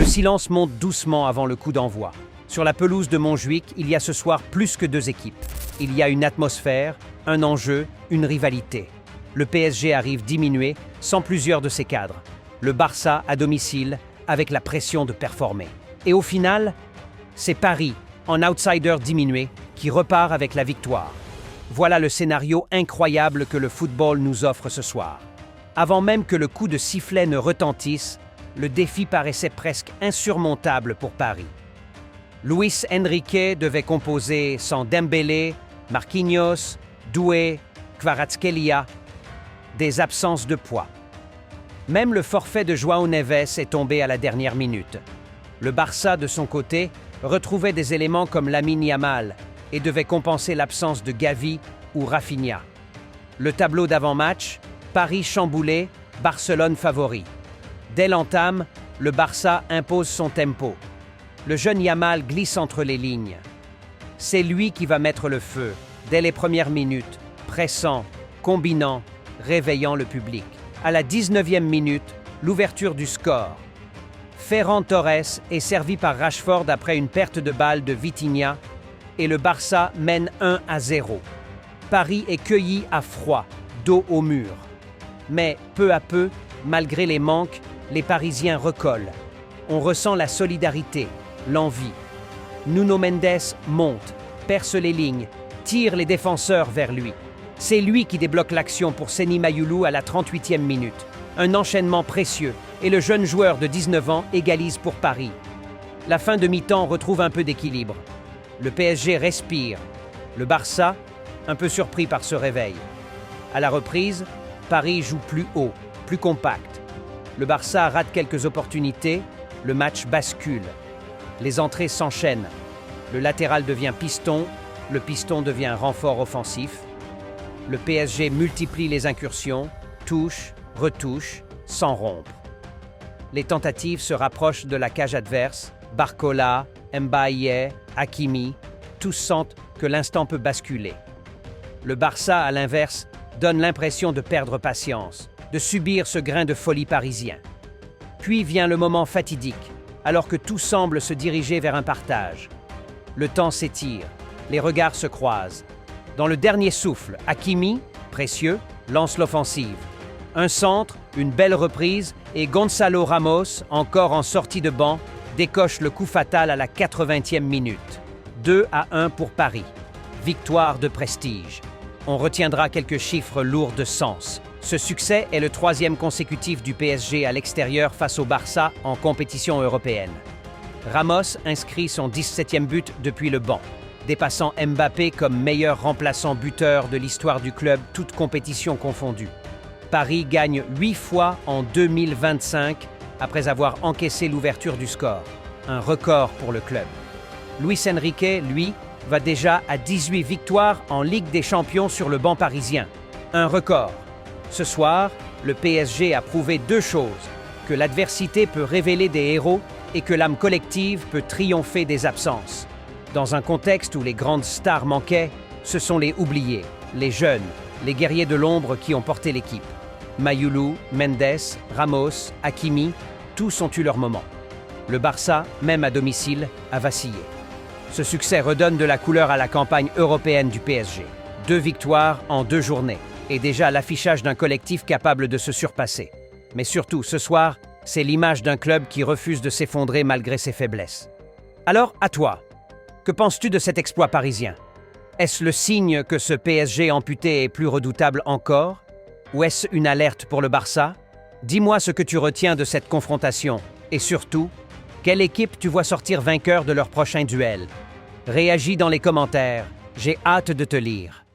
silence monte doucement avant le coup d'envoi. Sur la pelouse de Montjuïc, il y a ce soir plus que deux équipes. Il y a une atmosphère, un enjeu, une rivalité. Le PSG arrive diminué, sans plusieurs de ses cadres. Le Barça à domicile, avec la pression de performer. Et au final, c'est Paris, en outsider diminué, qui repart avec la victoire. Voilà le scénario incroyable que le football nous offre ce soir. Avant même que le coup de sifflet ne retentisse, le défi paraissait presque insurmontable pour Paris. Luis Enrique devait composer sans Dembélé, Marquinhos, Doué, Kvaratskhelia, des absences de poids. Même le forfait de João Neves est tombé à la dernière minute. Le Barça, de son côté, retrouvait des éléments comme Lamine Yamal et devait compenser l'absence de Gavi ou Rafinha. Le tableau d'avant-match, Paris chamboulé, Barcelone favori. Dès l'entame, le Barça impose son tempo. Le jeune Yamal glisse entre les lignes. C'est lui qui va mettre le feu, dès les premières minutes, pressant, combinant, réveillant le public. À la 19e minute, l'ouverture du score. Ferran Torres est servi par Rashford après une perte de balle de Vitinha et le Barça mène 1-0. Paris est cueilli à froid, dos au mur. Mais peu à peu, malgré les manques, les Parisiens recollent. On ressent la solidarité, l'envie. Nuno Mendes monte, perce les lignes, tire les défenseurs vers lui. C'est lui qui débloque l'action pour Seny Mayulu à la 38e minute. Un enchaînement précieux et le jeune joueur de 19 ans égalise pour Paris. La fin de mi-temps retrouve un peu d'équilibre. Le PSG respire. Le Barça, un peu surpris par ce réveil. À la reprise, Paris joue plus haut, plus compact. Le Barça rate quelques opportunités, le match bascule. Les entrées s'enchaînent. Le latéral devient piston, le piston devient renfort offensif. Le PSG multiplie les incursions, touche, retouche, sans rompre. Les tentatives se rapprochent de la cage adverse. Barcola, Mbaye, Hakimi, tous sentent que l'instant peut basculer. Le Barça, à l'inverse, donne l'impression de perdre patience, de subir ce grain de folie parisien. Puis vient le moment fatidique, alors que tout semble se diriger vers un partage. Le temps s'étire, les regards se croisent. Dans le dernier souffle, Hakimi, précieux, lance l'offensive. Un centre, une belle reprise et Gonzalo Ramos, encore en sortie de banc, décoche le coup fatal à la 80e minute. 2-1 pour Paris. Victoire de prestige. On retiendra quelques chiffres lourds de sens. Ce succès est le 3e consécutif du PSG à l'extérieur face au Barça en compétition européenne. Ramos inscrit son 17e but depuis le banc, dépassant Mbappé comme meilleur remplaçant buteur de l'histoire du club, toutes compétitions confondues. Paris gagne 8 fois en 2025 après avoir encaissé l'ouverture du score, un record pour le club. Luis Enrique, lui, va déjà à 18 victoires en Ligue des Champions sur le banc parisien, un record. Ce soir, le PSG a prouvé deux choses, que l'adversité peut révéler des héros et que l'âme collective peut triompher des absences. Dans un contexte où les grandes stars manquaient, ce sont les oubliés, les jeunes, les guerriers de l'ombre qui ont porté l'équipe. Mayulu, Mendes, Ramos, Hakimi, tous ont eu leur moment. Le Barça, même à domicile, a vacillé. Ce succès redonne de la couleur à la campagne européenne du PSG. 2 victoires en 2 journées, et déjà l'affichage d'un collectif capable de se surpasser. Mais surtout, ce soir, c'est l'image d'un club qui refuse de s'effondrer malgré ses faiblesses. Alors, à toi, que penses-tu de cet exploit parisien? Est-ce le signe que ce PSG amputé est plus redoutable encore? Ou est-ce une alerte pour le Barça? Dis-moi ce que tu retiens de cette confrontation. Et surtout, quelle équipe tu vois sortir vainqueur de leur prochain duel? Réagis dans les commentaires. J'ai hâte de te lire.